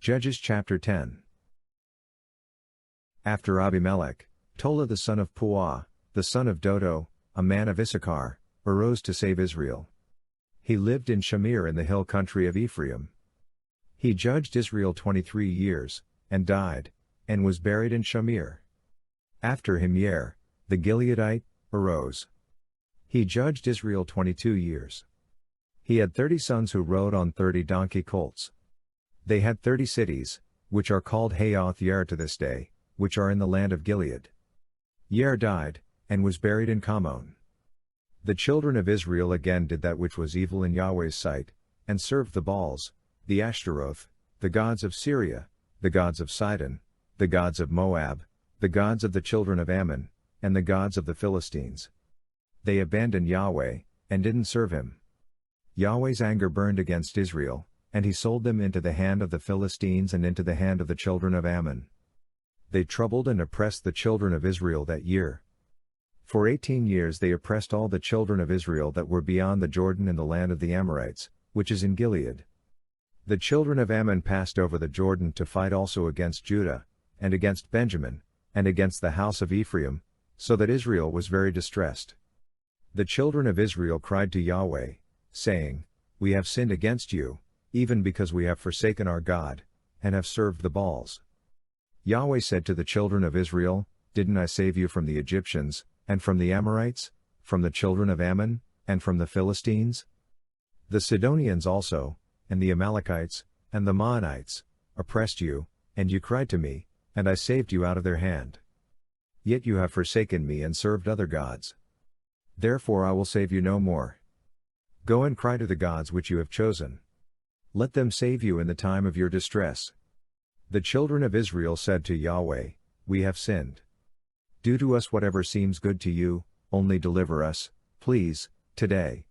Judges chapter 10. After Abimelech, Tola the son of Puah, the son of Dodo, a man of Issachar, arose to save Israel. He lived in Shamir in the hill country of Ephraim. He judged Israel 23 years, and died, and was buried in Shamir. After him Yair, the Gileadite, arose. He judged Israel 22 years. He had 30 sons who rode on 30 donkey colts. They had 30 cities, which are called Hayoth Yair to this day, which are in the land of Gilead. Yair died, and was buried in Kamon. The children of Israel again did that which was evil in Yahweh's sight, and served the Baals, the Ashtaroth, the gods of Syria, the gods of Sidon, the gods of Moab, the gods of the children of Ammon, and the gods of the Philistines. They abandoned Yahweh, and didn't serve him. Yahweh's anger burned against Israel, and he sold them into the hand of the Philistines and into the hand of the children of Ammon. They troubled and oppressed the children of Israel that year. For 18 years they oppressed all the children of Israel that were beyond the Jordan in the land of the Amorites, which is in Gilead. The children of Ammon passed over the Jordan to fight also against Judah, and against Benjamin, and against the house of Ephraim, so that Israel was very distressed. The children of Israel cried to Yahweh, saying, We have sinned against you, even because we have forsaken our God, and have served the Baals. Yahweh said to the children of Israel, Didn't I save you from the Egyptians, and from the Amorites, from the children of Ammon, and from the Philistines? The Sidonians also, and the Amalekites, and the Maonites, oppressed you, and you cried to me, and I saved you out of their hand. Yet you have forsaken me and served other gods. Therefore I will save you no more. Go and cry to the gods which you have chosen. Let them save you in the time of your distress. The children of Israel said to Yahweh, We have sinned. Do to us whatever seems good to you, only deliver us, please, today.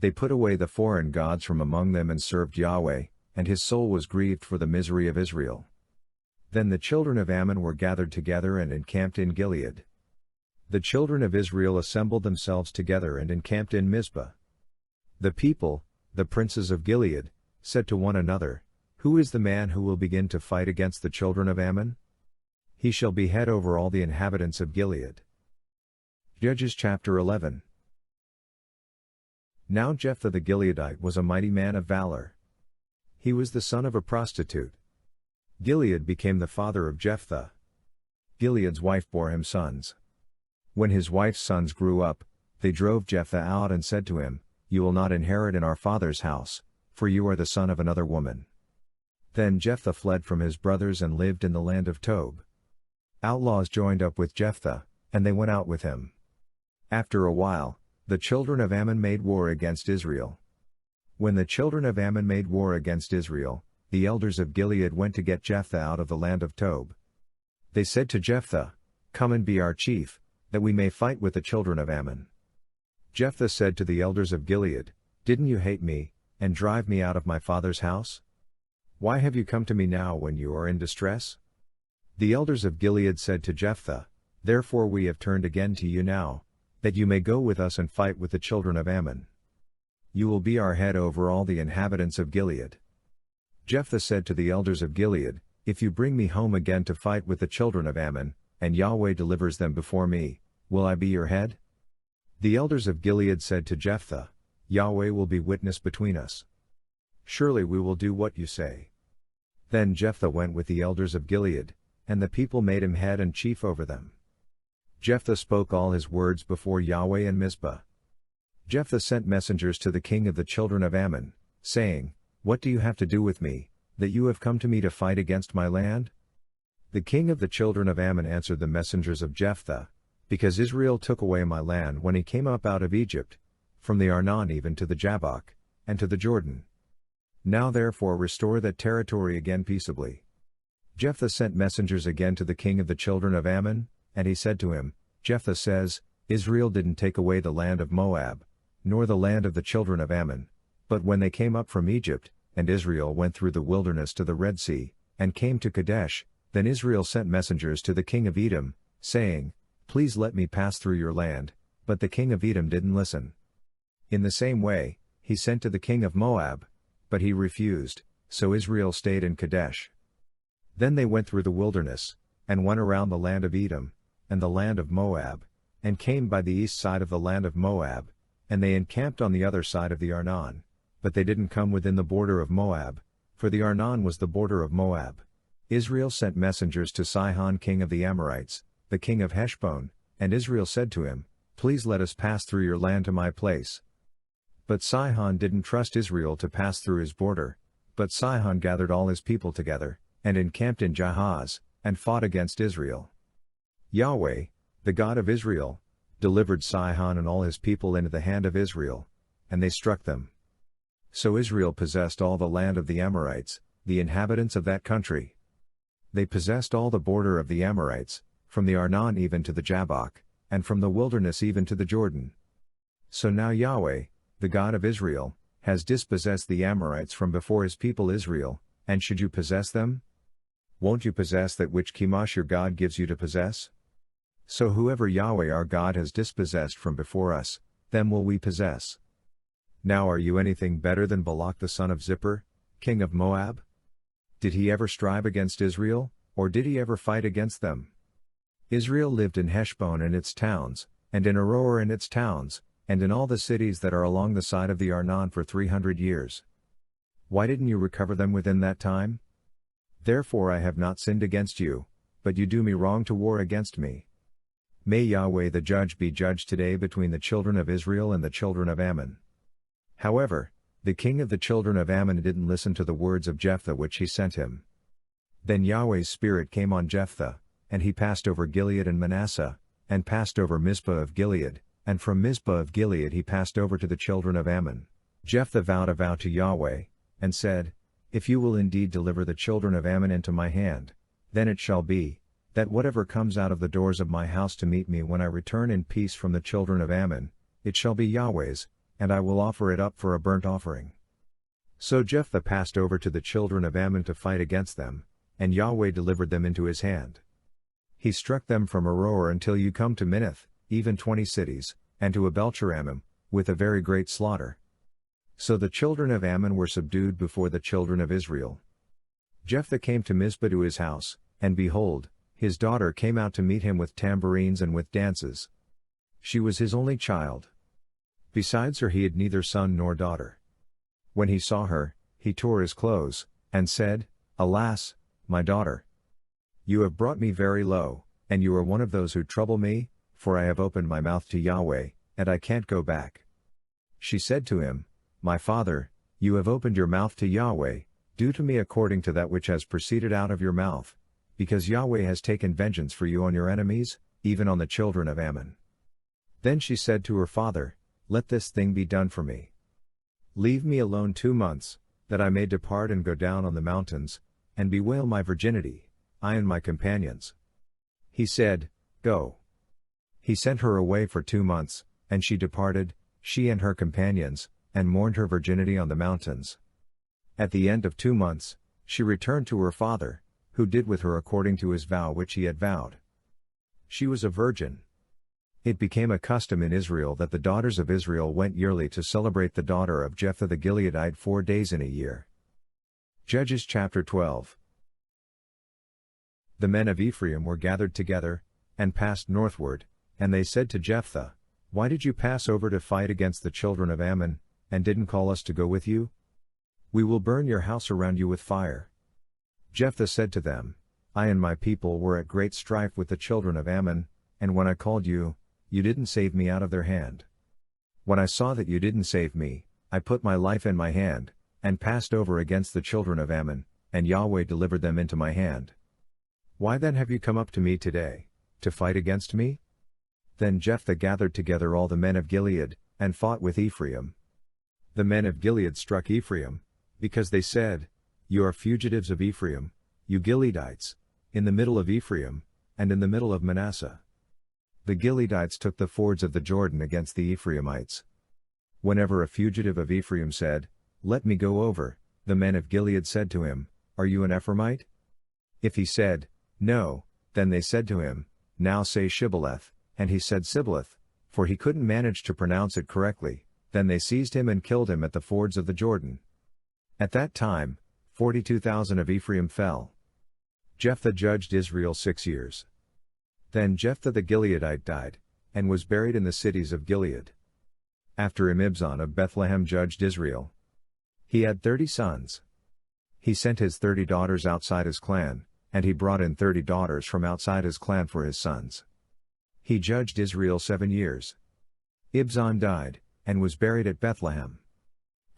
They put away the foreign gods from among them and served Yahweh, and his soul was grieved for the misery of Israel. Then the children of Ammon were gathered together and encamped in Gilead. The children of Israel assembled themselves together and encamped in Mizpah. The people, the princes of Gilead, said to one another, Who is the man who will begin to fight against the children of Ammon? He shall be head over all the inhabitants of Gilead. Judges chapter 11. Now Jephthah the Gileadite was a mighty man of valor. He was the son of a prostitute. Gilead became the father of Jephthah. Gilead's wife bore him sons. When his wife's sons grew up, they drove Jephthah out and said to him, You will not inherit in our father's house, for you are the son of another woman. Then Jephthah fled from his brothers and lived in the land of Tob. Outlaws joined up with Jephthah, and they went out with him. After a while, the children of Ammon made war against Israel. When the children of Ammon made war against Israel, the elders of Gilead went to get Jephthah out of the land of Tob. They said to Jephthah, Come and be our chief, that we may fight with the children of Ammon. Jephthah said to the elders of Gilead, Didn't you hate me, and drive me out of my father's house? Why have you come to me now when you are in distress? The elders of Gilead said to Jephthah, Therefore we have turned again to you now, that you may go with us and fight with the children of Ammon. You will be our head over all the inhabitants of Gilead. Jephthah said to the elders of Gilead, If you bring me home again to fight with the children of Ammon, and Yahweh delivers them before me, will I be your head? The elders of Gilead said to Jephthah, Yahweh will be witness between us. Surely we will do what you say. Then Jephthah went with the elders of Gilead, and the people made him head and chief over them. Jephthah spoke all his words before Yahweh in Mizpah. Jephthah sent messengers to the king of the children of Ammon, saying, What do you have to do with me, that you have come to me to fight against my land? The king of the children of Ammon answered the messengers of Jephthah, Because Israel took away my land when he came up out of Egypt, from the Arnon even to the Jabbok, and to the Jordan. Now therefore restore that territory again peaceably. Jephthah sent messengers again to the king of the children of Ammon, and he said to him, Jephthah says, Israel didn't take away the land of Moab, nor the land of the children of Ammon, but when they came up from Egypt, and Israel went through the wilderness to the Red Sea, and came to Kadesh, then Israel sent messengers to the king of Edom, saying, Please let me pass through your land, but the king of Edom didn't listen. In the same way, he sent to the king of Moab, but he refused, So Israel stayed in Kadesh. Then they went through the wilderness, and went around the land of Edom, and the land of Moab, and came by the east side of the land of Moab, and they encamped on the other side of the Arnon, but they didn't come within the border of Moab, for the Arnon was the border of Moab. Israel sent messengers to Sihon king of the Amorites, the king of Heshbon, and Israel said to him, Please let us pass through your land to my place. But Sihon didn't trust Israel to pass through his border, but Sihon gathered all his people together, and encamped in Jahaz, and fought against Israel. Yahweh, the God of Israel, delivered Sihon and all his people into the hand of Israel, and they struck them. So Israel possessed all the land of the Amorites, the inhabitants of that country. They possessed all the border of the Amorites, from the Arnon even to the Jabbok, and from the wilderness even to the Jordan. So now Yahweh, the God of Israel, has dispossessed the Amorites from before his people Israel, and should you possess them? Won't you possess that which Chemosh your God gives you to possess? So whoever Yahweh our God has dispossessed from before us, them will we possess. Now are you anything better than Balak the son of Zippor, king of Moab? Did he ever strive against Israel, or did he ever fight against them? Israel lived in Heshbon and its towns, and in Aroer and its towns, and in all the cities that are along the side of the Arnon for 300 years. Why didn't you recover them within that time? Therefore I have not sinned against you, but you do me wrong to war against me. May Yahweh the judge be judged today between the children of Israel and the children of Ammon. However, the king of the children of Ammon didn't listen to the words of Jephthah which he sent him. Then Yahweh's spirit came on Jephthah, and he passed over Gilead and Manasseh, and passed over Mizpah of Gilead, and from Mizpah of Gilead he passed over to the children of Ammon. Jephthah vowed a vow to Yahweh, and said, If you will indeed deliver the children of Ammon into my hand, then it shall be, that whatever comes out of the doors of my house to meet me when I return in peace from the children of Ammon, it shall be Yahweh's, and I will offer it up for a burnt offering. So Jephthah passed over to the children of Ammon to fight against them, and Yahweh delivered them into his hand. He struck them from Aroer until you come to Minnith, even 20 cities, and to Abel-cheramim, with a very great slaughter. So the children of Ammon were subdued before the children of Israel. Jephthah came to Mizpah to his house, and behold, his daughter came out to meet him with tambourines and with dances. She was his only child. Besides her he had neither son nor daughter. When he saw her, he tore his clothes, and said, Alas, my daughter! You have brought me very low, and you are one of those who trouble me, for I have opened my mouth to Yahweh, and I can't go back. She said to him, My father, you have opened your mouth to Yahweh, do to me according to that which has proceeded out of your mouth, because Yahweh has taken vengeance for you on your enemies, even on the children of Ammon. Then she said to her father, Let this thing be done for me. Leave me alone 2 months, that I may depart and go down on the mountains, and bewail my virginity, I and my companions. He said, Go. He sent her away for 2 months, and she departed, she and her companions, and mourned her virginity on the mountains. At the end of 2 months, she returned to her father, who did with her according to his vow which he had vowed. She was a virgin. It became a custom in Israel that the daughters of Israel went yearly to celebrate the daughter of Jephthah the Gileadite 4 days in a year. Judges chapter 12. The men of Ephraim were gathered together, and passed northward, and they said to Jephthah, Why did you pass over to fight against the children of Ammon, and didn't call us to go with you? We will burn your house around you with fire. Jephthah said to them, I and my people were at great strife with the children of Ammon, and when I called you, you didn't save me out of their hand. When I saw that you didn't save me, I put my life in my hand, and passed over against the children of Ammon, and Yahweh delivered them into my hand. Why then have you come up to me today, to fight against me? Then Jephthah gathered together all the men of Gilead, and fought with Ephraim. The men of Gilead struck Ephraim, because they said, You are fugitives of Ephraim, you Gileadites, in the middle of Ephraim, and in the middle of Manasseh. The Gileadites took the fords of the Jordan against the Ephraimites. Whenever a fugitive of Ephraim said, Let me go over, the men of Gilead said to him, Are you an Ephraimite? If he said, No, then they said to him, Now say Shibboleth, and he said Sibboleth, for he couldn't manage to pronounce it correctly. Then they seized him and killed him at the fords of the Jordan. At that time, 42,000 of Ephraim fell. Jephthah judged Israel 6 years. Then Jephthah the Gileadite died, and was buried in the cities of Gilead. After him Ibzan of Bethlehem judged Israel. He had 30 sons. He sent his 30 daughters outside his clan, and he brought in 30 daughters from outside his clan for his sons. He judged Israel 7 years. Ibzan died, and was buried at Bethlehem.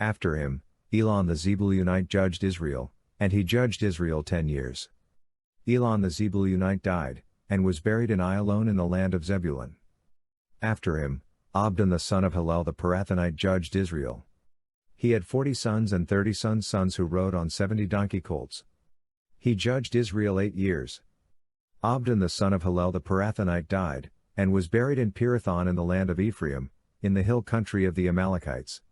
After him, Elon the Zebulunite judged Israel, and he judged Israel 10 years. Elon the Zebulunite died, and was buried in Ayalon in the land of Zebulun. After him, Abdon the son of Hillel the Pirathonite judged Israel. He had 40 sons and 30 sons who rode on 70 donkey colts. He judged Israel 8 years. Abdon the son of Hillel the Pirathonite died, and was buried in Pirathon in the land of Ephraim, in the hill country of the Amalekites.